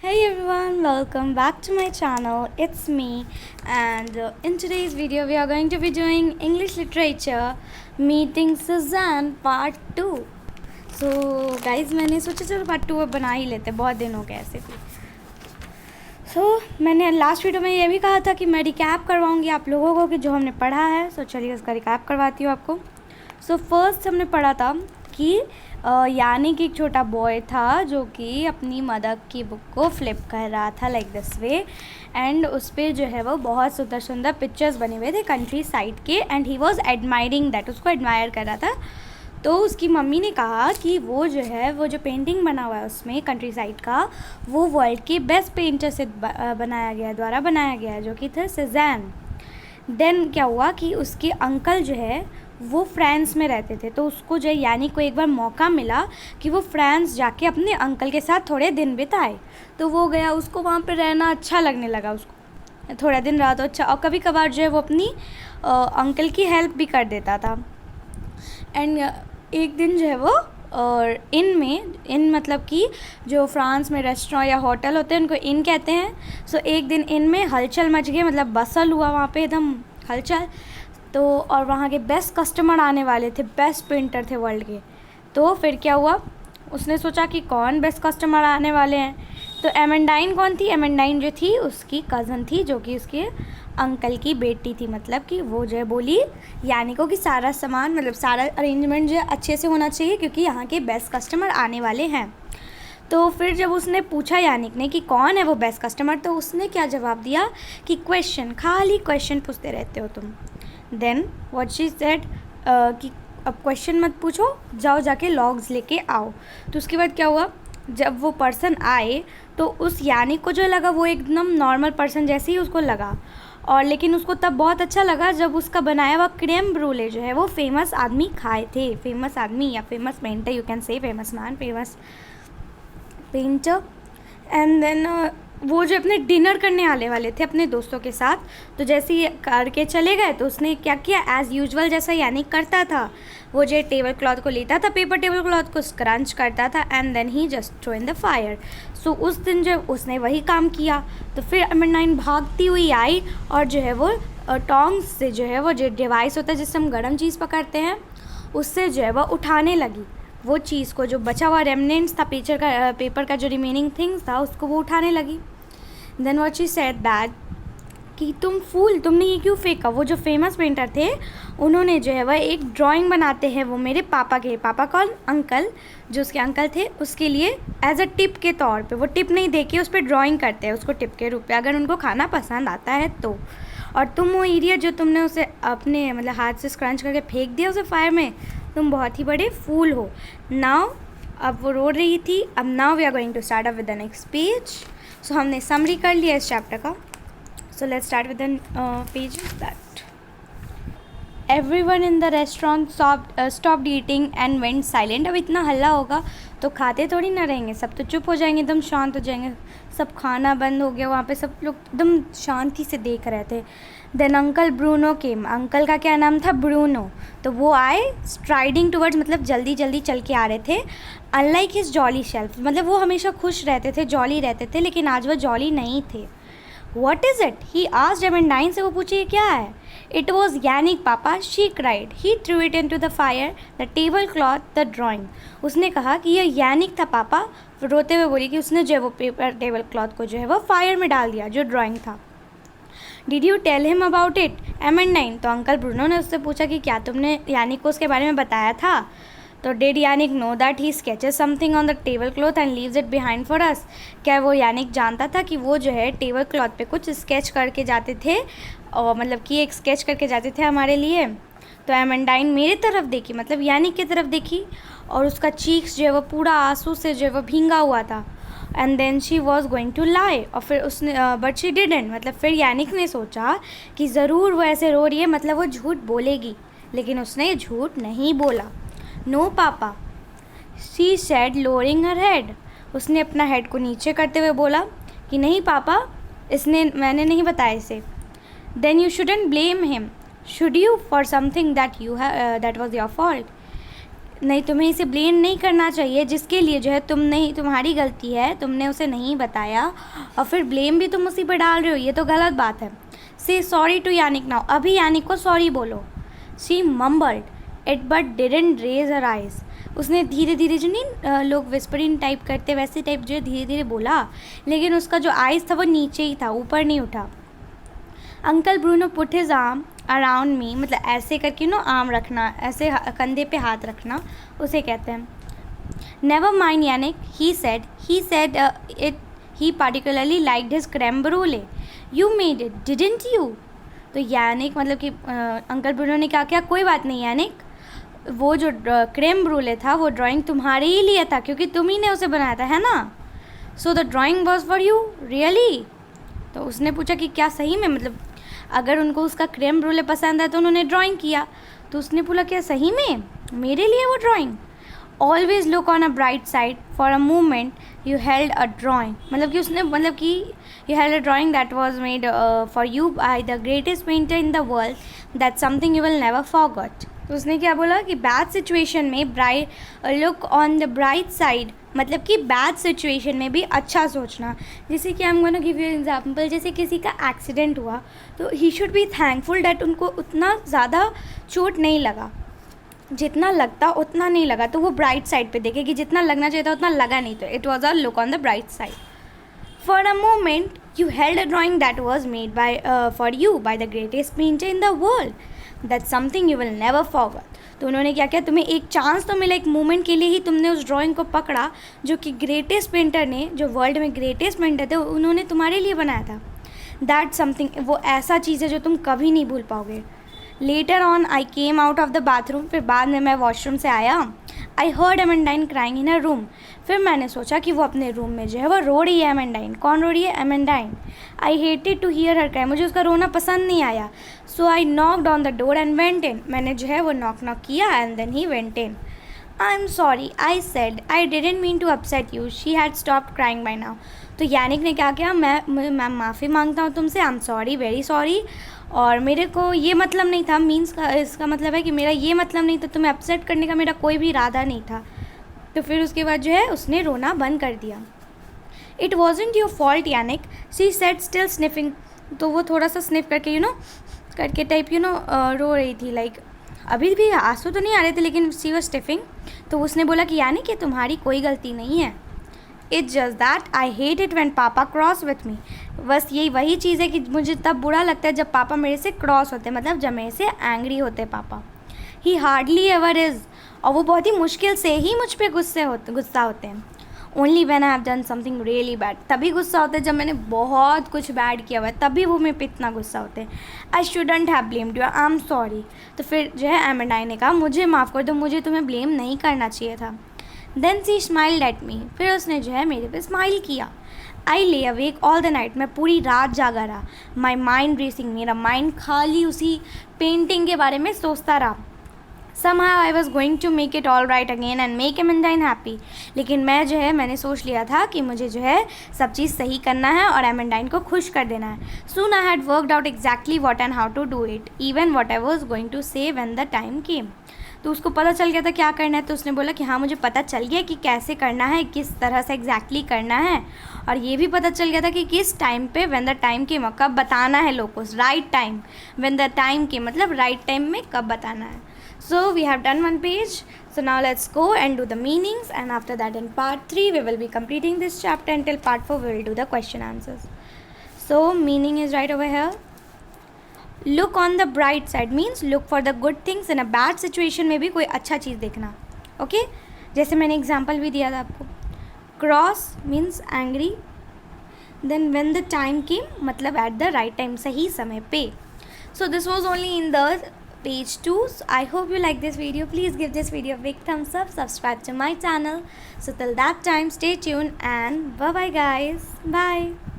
Hey everyone, welcome back to my channel. It's me, and in today's video, we are going to be doing English literature meeting Suzanne part 2. So guys, मैंने सोचा चलो part 2 अब बना ही लेते, बहुत दिन हो गए ऐसे भी. मैंने लास्ट वीडियो में ये भी कहा था कि मैं रिकैप करवाऊँगी आप लोगों को कि जो हमने पढ़ा है. चलिए उसका रिकैप करवाती हूँ आपको. फर्स्ट हमने पढ़ा था कि यानी कि एक छोटा बॉय था जो कि अपनी मदर की बुक को फ्लिप कर रहा था लाइक दिस वे, एंड उस पर जो है वो बहुत सुंदर सुंदर पिक्चर्स बने हुए थे कंट्री साइड के, and he was admiring that, उसको एडमायर कर रहा था. तो उसकी मम्मी ने कहा कि वो जो पेंटिंग बना हुआ है उसमें कंट्री साइड का, वो वर्ल्ड के बेस्ट पेंटर से द्वारा बनाया गया है, जो कि थे सुज़ैन. देन क्या हुआ कि उसके अंकल जो है वो फ्रांस में रहते थे, तो उसको जो है यानी को एक बार मौका मिला कि वो फ्रांस जाके अपने अंकल के साथ थोड़े दिन बिताए. तो वो गया, उसको वहाँ पे रहना अच्छा लगने लगा. उसको थोड़ा दिन रहा तो अच्छा, और कभी कभार जो है वो अपनी अंकल की हेल्प भी कर देता था. एंड एक दिन जो है वो और इन मतलब कि जो फ्रांस में रेस्टोरेंट या होटल होते हैं उनको इन कहते हैं. एक दिन इन में हलचल मच गई, मतलब बसल हुआ वहाँ पे एकदम हलचल. तो और वहाँ के बेस्ट कस्टमर आने वाले थे, बेस्ट पेंटर थे वर्ल्ड के. तो फिर क्या हुआ, उसने सोचा कि कौन बेस्ट कस्टमर आने वाले हैं. तो एमेंडाइन कौन थी? एमेंडाइन जो थी उसकी कज़न थी, जो कि उसके अंकल की बेटी थी. मतलब कि वो जो है बोली यानी को कि सारा सामान, मतलब सारा अरेंजमेंट जो है अच्छे से होना चाहिए क्योंकि यहाँ के बेस्ट कस्टमर आने वाले हैं. तो फिर जब उसने पूछा यानिक ने कि कौन है वो बेस्ट कस्टमर, तो उसने क्या जवाब दिया कि क्वेश्चन, खाली क्वेश्चन पूछते रहते हो तुम. देन व्हाट शी सेड कि अब क्वेश्चन मत पूछो, जाओ जाके लॉग्स लेके आओ. तो उसके बाद क्या हुआ, जब वो पर्सन आए तो उस यानिक को जो लगा वो एकदम नॉर्मल पर्सन जैसे ही उसको लगा. और लेकिन उसको तब बहुत अच्छा लगा जब उसका बनाया हुआ क्रेम ब्रूले जो है वो फेमस आदमी खाए थे. फेमस आदमी या famous painter, you can say famous man, famous painter. And then वो जो अपने डिनर करने आने वाले थे अपने दोस्तों के साथ, तो जैसे ही करके चले गए तो उसने क्या किया, एज़ यूजुअल जैसा यानी करता था, वो जो टेबल क्लॉथ को लेता था, पेपर टेबल क्लॉथ को स्क्रंच करता था, and then he just throw in the fire. उस दिन जो उसने वही काम किया. तो फिर एमेंडाइन भागती हुई आई और जो है वो टोंग्स से जो है वो जो डिवाइस होता है जिससे हम गर्म चीज़ पकड़ते हैं, उससे जो है वो उठाने लगी वो चीज़ को, जो बचा हुआ रेमनेंट्स था पेपर का जो रिमेनिंग थिंग्स था उसको वो उठाने लगी. Then what she said that कि तुम फूल, तुमने ये क्यों फेंका. वो जो फेमस पेंटर थे उन्होंने जो है वह एक ड्राइंग बनाते हैं वो मेरे पापा कौन, अंकल, जो उसके अंकल थे उसके लिए एज अ टिप के तौर पे, वो टिप नहीं दे के उस पर ड्राइंग करते हैं उसको टिप के रूप में, अगर उनको खाना पसंद आता है तो. और तुम वो इडियट जो तुमने उसे अपने मतलब हाथ से स्क्रंच करके फेंक दिया उसे फायर में, तुम बहुत ही बड़े फूल हो. नाउ अब वो रो रही थी. अब now we are going to start up with the next page. हमने समरी कर लिया इस चैप्टर का. Let's start with the pages that everyone in the restaurant stopped eating and went silent. अब इतना हल्ला होगा तो खाते थोड़ी ना रहेंगे, सब तो चुप हो जाएंगे, एकदम शांत हो जाएंगे. सब खाना बंद हो गया, वहाँ पे सब लोग एकदम शांति से देख रहे थे. देन अंकल ब्रूनो केम. अंकल का क्या नाम था? ब्रूनो. तो वो आए स्ट्राइडिंग टूवर्ड्स, मतलब जल्दी जल्दी चल के आ रहे थे. अनलाइक हिज जॉली शेल्फ, मतलब वो हमेशा खुश रहते थे, जॉली रहते थे, लेकिन आज वो जॉली नहीं थे. What is it? He asked एमेंडाइन से, वो पूछे ये क्या है. It was यानिक पापा. She cried. He threw it into the fire. The table cloth, the drawing. उसने कहा कि यह यानिक था पापा. रोते हुए बोली कि उसने जो है वो पेपर टेबल क्लॉथ को जो है वो फायर में डाल दिया, जो ड्राइंग था. Did you tell him about it? एमेंडाइन. तो अंकल ब्रूनो ने उससे पूछा कि क्या तुमने यानिक को उसके बारे में बताया था. तो did Yannick know that he sketches something on the table cloth and leaves it behind for us. क्या वो यानिक जानता था कि वो जो है टेबल क्लॉथ पे कुछ स्केच करके जाते थे, और मतलब कि एक स्केच करके जाते थे हमारे लिए. तो एमेंडाइन मेरी तरफ देखी, मतलब यानिक की तरफ देखी, और उसका चीक्स जो है वो पूरा आंसू से जो है वो भींगा हुआ था. And then she was going to lie. और फिर उसने बट शी डिडेंट, मतलब फिर यानिक ने सोचा कि ज़रूर वो ऐसे रो रही है, मतलब वो झूठ बोलेगी, लेकिन उसने झूठ नहीं बोला. नो पापा, she said lowering her head. उसने अपना हेड को नीचे करते हुए बोला कि नहीं पापा, मैंने नहीं बताया इसे. Then you shouldn't blame him should you for something that was your fault. नहीं, तुम्हें इसे ब्लेम नहीं करना चाहिए जिसके लिए जो है तुम्हारी गलती है, तुमने उसे नहीं बताया और फिर ब्लेम भी तुम उसी पर डाल रहे हो, ये तो गलत बात है। से सॉरी टू यानिक नाउ, अभी यानिक को सॉरी बोलो। She mumbled it but didn't raise her eyes, उसने धीरे धीरे जो नहीं लोग विस्परिंग टाइप करते वैसे टाइप जो धीरे धीरे बोला, लेकिन उसका जो आइज़ था वो नीचे ही था, ऊपर नहीं उठा। Uncle Bruno put his arm around me, मतलब ऐसे करके आर्म रखना, ऐसे कंधे पे हाथ रखना, उसे कहते हैं। Never mind Yannick, he said it, he particularly liked his creme brulee, you made it didn't you. तो यानिक मतलब कि अंकल ब्रूनो ने कहा क्या, कोई बात नहीं यानिक, वो जो क्रेम ब्रूले था वो ड्राइंग तुम्हारे ही लिए था क्योंकि तुम ही ने उसे बनाया था, है ना। So the drawing was for you really. तो उसने पूछा कि क्या सही में, मतलब अगर उनको उसका क्रेम ब्रूले पसंद है तो उन्होंने ड्राइंग किया। तो उसने बोला क्या सही में मेरे लिए वो drawing. Always look on a bright side, for a moment you held a drawing, मतलब कि उसने मतलब कि you held a drawing that was made for you by the greatest painter in the world, that something you will never forgot. तो उसने क्या बोला कि बैड सिचुएशन में look on the bright side, मतलब कि बैड सिचुएशन में भी अच्छा सोचना। जैसे कि I am gonna give you example, जैसे किसी का एक्सीडेंट हुआ तो he should be thankful that उनको उतना ज़्यादा चोट नहीं लगा, जितना लगता उतना नहीं लगा, तो वो ब्राइट साइड पे देखे कि जितना लगना चाहिए था उतना लगा नहीं, तो it was a look on the bright side. For a moment you held a drawing that was made by for you by the greatest painter in the world, that something you will never forget. तो उन्होंने क्या किया, तुम्हें एक chance तो मिला, एक moment के लिए ही तुमने उस ड्राइंग को पकड़ा जो कि ग्रेटेस्ट पेंटर ने, जो वर्ल्ड में ग्रेटेस्ट पेंटर थे, उन्होंने तुम्हारे लिए बनाया था। दैट समथिंग, वो ऐसा चीज़ है जो तुम कभी नहीं भूल पाओगे। Later on I came out of the bathroom, फिर बाद में मैं वॉशरूम से आया। I heard Amandine crying in a room, फिर मैंने सोचा कि वो अपने रूम में जो है वो रो रही है एमेंडाइन। कौन रो रही है, Amandine. I hated to hear her cry, मुझे उसका रोना पसंद नहीं आया। So I knocked on the door and went in, मैंने जो है वो नॉक किया and then he went in. I am sorry I said, I didn't mean to upset you, she had stopped crying by now. तो Yannick ने क्या किया, मैं माफ़ी मांगता हूँ तुमसे, आई एम सॉरी वेरी सॉरी, और मेरे को ये मतलब नहीं था, मीन्स का इसका मतलब है कि मेरा ये मतलब नहीं था, तुम्हें अपसेट करने का मेरा कोई भी इरादा नहीं था। तो फिर उसके बाद जो है उसने रोना बंद कर दिया। It wasn't your fault Yannick, she said still sniffing, तो वो थोड़ा सा स्निफ करके करके टाइप रो रही थी, लाइक अभी भी आंसू तो नहीं आ रहे थे लेकिन शी वॉज स्टिफिंग। तो उसने बोला कि यानी कि तुम्हारी कोई गलती नहीं है। It's just that I hate it when पापा क्रॉस विथ मी, बस यही वही चीज़ है कि मुझे तब बुरा लगता है जब पापा मेरे से क्रॉस होते हैं, मतलब जब मेरे से एंग्री होते हैं पापा। ही हार्डली एवर इज़, और वो बहुत ही मुश्किल से ही मुझ पर गुस्सा होते हैं। Only when I have done something really bad, तभी गुस्सा होता है जब मैंने बहुत कुछ बैड किया हुआ है, तभी वो मेरे पे इतना गुस्सा होते हैं। I shouldn't have blamed you, I am sorry. तो फिर जो है एमेंडाइन ने कहा मुझे माफ़ कर दो, मुझे तुम्हें ब्लेम नहीं करना चाहिए था। Then she smiled at me, फिर उसने जो है मेरे पे स्माइल किया। आई ले अवेक ऑल द नाइट, मैं पूरी रात जागा रहा। माई माइंड रेसिंग, मेरा माइंड खाली उसी पेंटिंग के बारे में सोचता रहा। Somehow I was going to make it all right again and make Amandine happy, लेकिन मैं जो है मैंने सोच लिया था कि मुझे जो है सब चीज़ सही करना है और एमेंडाइन को खुश कर देना है। Soon I had worked out exactly what and how to do it, even what I was going to say when the time came. तो उसको पता चल गया था क्या करना है, तो उसने बोला कि हाँ मुझे पता चल गया कि कैसे करना है, किस तरह से एग्जैक्टली करना है, और ये भी पता चल गया था कि किस टाइम पे व्हेन द टाइम के कब बताना है लोगों को, right time, when the time के मतलब राइट टाइम में कब बताना है। So we have done one page, so now let's go and do the meanings, and after that in part 3 we will be completing this chapter, until part 4 we will do the question answers. So meaning is right over here. Look on the bright side means look for the good things in a bad situation में भी कोई अच्छा चीज़ देखना, okay? जैसे मैंने example भी दिया था आपको। Cross means angry, then when the time came मतलब at the right time, सही समय पे। So this was only in the page 2. So I hope you like this video. Please give this video a big thumbs up, subscribe to my channel. So till that time stay tuned and bye bye guys, bye.